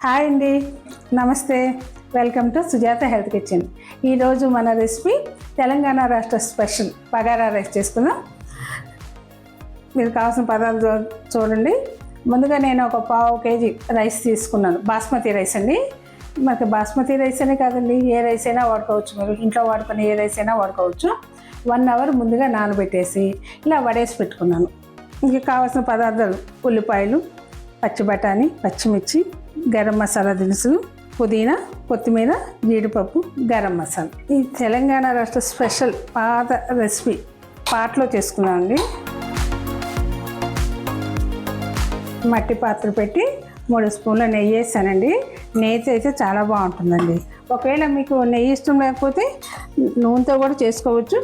Hi అండి, నమస్తే. Welcome to Sujatha health kitchen. ఈరోజు మన రెసిపీ తెలంగాణ రాష్ట్ర స్పెషల్ బగారా రైస్ చేసుకుందాం. మీరు కావాల్సిన పదార్థాలు చూడండి. ముందుగా నేను ఒక 1/2 kg రైస్ తీసుకున్నాను. బాస్మతి రైస్ అండి. మనకి బాస్మతి రైస్ అనే కాదండి, ఏ రైస్ అయినా వాడుకోవచ్చు. మీరు ఇంట్లో వాడుకునే ఏ రైస్ అయినా వాడుకోవచ్చు. 1 hour ముందుగా నానబెట్టేసి ఇలా వడేసి పెట్టుకున్నాను. ఇంక కావాల్సిన పదార్థాలు: ఉల్లిపాయలు, పచ్చి బఠానీ, పచ్చిమిర్చి, గరం మసాలా దినుసులు, పుదీనా, కొత్తిమీర, జీడిపప్పు, గరం మసాలా. ఈ తెలంగాణ రాష్ట్ర స్పెషల్ పాత రెసిపీ పాటలో చేసుకున్నామండి. మట్టి పాత్ర పెట్టి 3 స్పూన్ల నెయ్యి వేసానండి. నెయ్యి అయితే చాలా బాగుంటుందండి. ఒకవేళ మీకు నెయ్యి ఇష్టం లేకపోతే నూనెతో కూడా చేసుకోవచ్చు.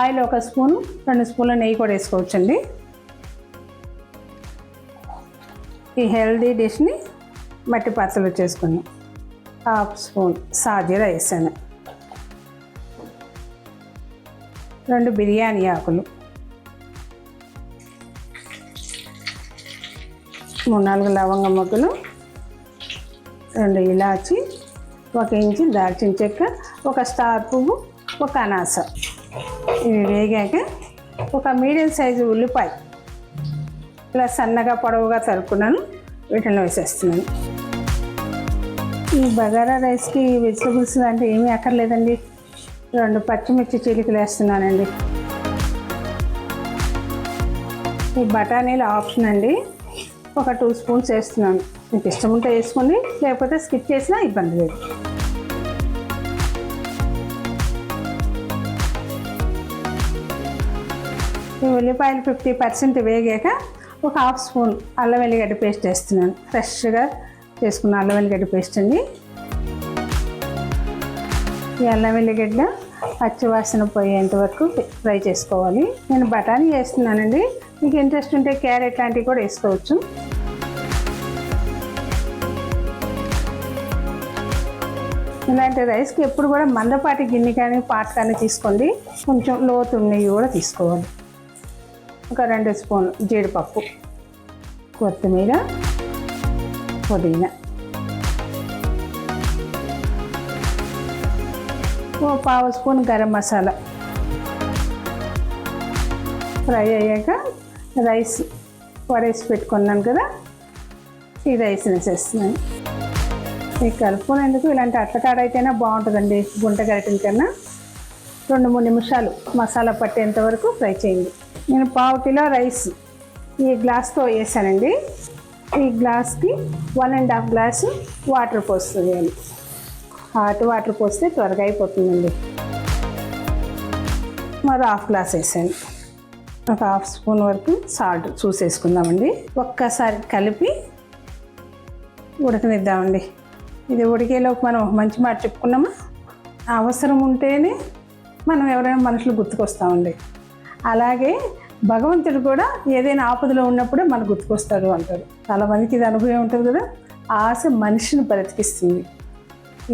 ఆయిల్ 1 స్పూను, 2 స్పూన్ల నెయ్యి కూడా వేసుకోవచ్చు అండి. ఈ హెల్దీ డిష్ని మట్టి పాత్రలో చేసుకుని 1/2 స్పూన్ సాజీరా వేసాను. 2 బిర్యానీ ఆకులు, 3-4 లవంగ మొగ్గలు, 2 ఇలాచి, 1 ఇంచు దాల్చిన చెక్క, 1 స్టార్ పువ్వు, 1 అనాస. ఇవి వేగాక ఒక మీడియం సైజు ఉల్లిపాయ ఇలా సన్నగా పొడవుగా తరుక్కున్నాను. వీటిని వేసేస్తున్నాను. ఈ బగారా రైస్కి వెజిటబుల్స్ అంటే ఏమీ అక్కర్లేదండి. 2 పచ్చిమిర్చి చీలికలు వేస్తున్నానండి. ఈ బఠానీలు ఆప్షన్ అండి. ఒక 2 స్పూన్స్ వేస్తున్నాను. మీకు ఇష్టం ఉంటే వేసుకోండి, లేకపోతే స్కిప్ చేసినా ఇబ్బంది లేదు. ఈ ఉల్లిపాయలు 50% వేగాక ఒక 1/2 స్పూన్ అల్లం వెల్లిగడ్డ పేస్ట్ వేస్తున్నాను. ఫ్రెష్గా చేసుకున్న అల్లం వెల్లిగడ్డ పేస్ట్ అండి. ఈ అల్లం వెల్లిగడ్డ పచ్చివాసన పోయేంత వరకు ఫ్రై చేసుకోవాలి. నేను బఠానీ వేస్తున్నానండి. మీకు ఇంట్రెస్ట్ ఉంటే క్యారెట్ లాంటివి కూడా వేసుకోవచ్చు. ఇలాంటి రైస్కి ఎప్పుడు కూడా మందపాటి గిన్నె కానీ పాట్ కానీ తీసుకోండి. కొంచెం లోతు నెయ్యి కూడా తీసుకోవాలి. ఒక 2 స్పూన్లు జీడిపప్పు, కొత్తిమీర, పుదీనా, 1/2 స్పూన్ గరం మసాలా. ఫ్రై అయ్యాక రైస్ వడేసి పెట్టుకున్నాను కదా, ఈ రైస్ వేసేస్తున్నాను. ఈ కలుపుకునేందుకు ఇలాంటి అట్లకాడ అయితేనే బాగుంటుందండి. గుంట గరిటెల కన్నా 2-3 నిమిషాలు మసాలా పట్టేంత వరకు ఫ్రై చేయండి. నేను 1/2 కిలో రైస్ ఈ గ్లాస్తో వేసానండి. ఈ గ్లాస్కి 1.5 గ్లాసు వాటర్ పోస్తుంది. హాట్ వాటర్ పోస్తే త్వరగా అయిపోతుందండి. మరి 1/2 గ్లాస్ వేసాను. ఒక 1/2 స్పూన్ వరకు సాల్ట్ చూసేసుకుందామండి. ఒక్కసారి కలిపి ఉడకనిద్దామండి. ఇది ఉడికేలోపు మనం మంచి మాట చెప్పుకున్నామా, అవసరం ఉంటేనే మనం ఎవరైనా మనుషులు గుర్తుకొస్తామండి. అలాగే భగవంతుడు కూడా ఏదైనా ఆపదలో ఉన్నప్పుడే మనకు గుర్తుకొస్తాడు అంటారు. చాలామందికి ఇది అనుభవం ఉంటుంది కదా. ఆశ మనిషిని బ్రతికిస్తుంది.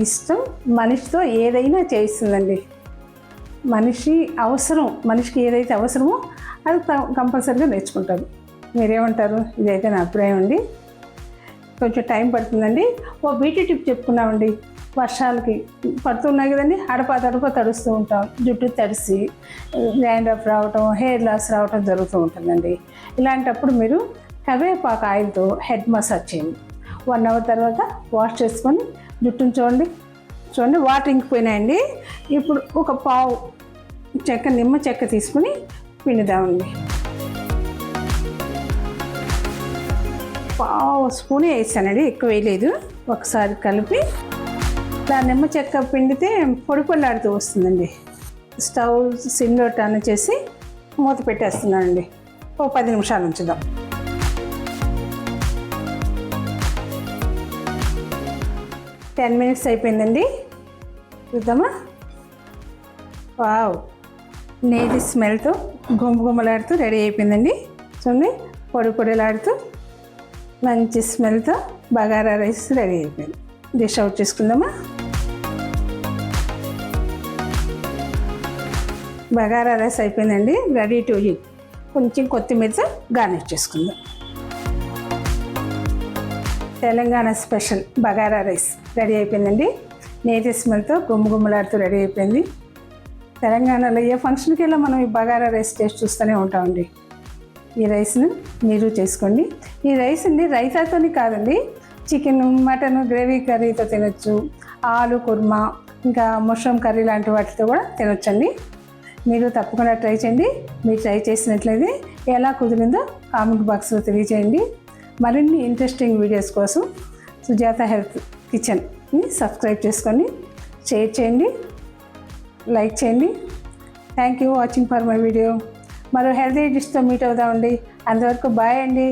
ఇష్టం మనిషితో ఏదైనా చేయిస్తుందండి. మనిషి అవసరం, మనిషికి ఏదైతే అవసరమో అది కంపల్సరీగా నేర్చుకుంటారు. మీరేమంటారు? ఇదైతే నా అభిప్రాయం అండి. కొంచెం టైం పడుతుందండి. బ్యూటీ టిప్ చెప్పుకున్నామండి. వర్షాలకి పడుతున్నాయి కదండి, అడప తడుస్తూ ఉంటాం. జుట్టు తడిసి డాండ్రఫ్ రావటం, హెయిర్ లాస్ రావటం జరుగుతూ ఉంటుందండి. ఇలాంటప్పుడు మీరు కరివేపాకు ఆయిల్తో హెడ్ మసాజ్ చేయండి. 1 hour తర్వాత వాష్ చేసుకొని జుట్టును చూడండి వాటర్ ఇంకిపోయినాయండి. ఇప్పుడు ఒక 1/2 నిమ్మ చెక్క తీసుకుని పిండుదామండి. 1/2 స్పూన్ వేసానండి, ఎక్కువ వేయలేదు. ఒకసారి కలిపి దాని నిమ్మ చెక్క పిండితే పొడిపొల్లాడుతూ వస్తుందండి. స్టవ్ సిమ్లో టర్న్ చేసి మూత పెట్టేస్తున్నానండి. 10 నిమిషాలు ఉంచుదాం. $10 minutes అయిపోయిందండి. చూద్దామా? వావ్, నేతి స్మెల్తో గుమ్మలాడుతూ రెడీ అయిపోయిందండి. చూడండి, పొడిలాడుతూ మంచి స్మెల్తో బగారా రైస్ రెడీ అయిపోయింది. డిష్ అవుట్ చేసుకుందామా? బగారా రైస్ అయిపోయిందండి, రెడీ టు ఈట్. కొంచెం కొత్తిమీరతో గార్నిష్ చేసుకుందాం. Telangana special bagara rice ready అయిపోయిందండి. నేతి స్మెల్తో గుమ్మగుమ్మలాడుతూ రెడీ అయిపోయింది. తెలంగాణలో ఏ ఫంక్షన్కి వెళ్ళా మనం ఈ బగారా రైస్ టేస్ట్ చూస్తూనే ఉంటామండి. ఈ రైస్ను మీరు చేసుకోండి. ఈ రైస్ అండి రైతాతోని కాదండి, చికెన్, మటన్ గ్రేవీ కర్రీతో తినొచ్చు, ఆలు కుర్మా, ఇంకా మష్రూమ్ కర్రీ లాంటి వాటితో కూడా తినొచ్చండి. మీరు తప్పకుండా ట్రై చేయండి. మీరు ట్రై చేసినట్లయితే ఎలా కుదిరిందో కామెంట్ బాక్స్లో తెలియజేయండి. మరిన్ని ఇంట్రెస్టింగ్ వీడియోస్ కోసం సుజాత హెల్త్ కిచెన్ని సబ్స్క్రైబ్ చేసుకొని షేర్ చేయండి, లైక్ చేయండి. Thank you watching for my video. మరో హెల్తీ డిష్తో మీట్ అవుదామండి. అంతవరకు బాయ్ అండి.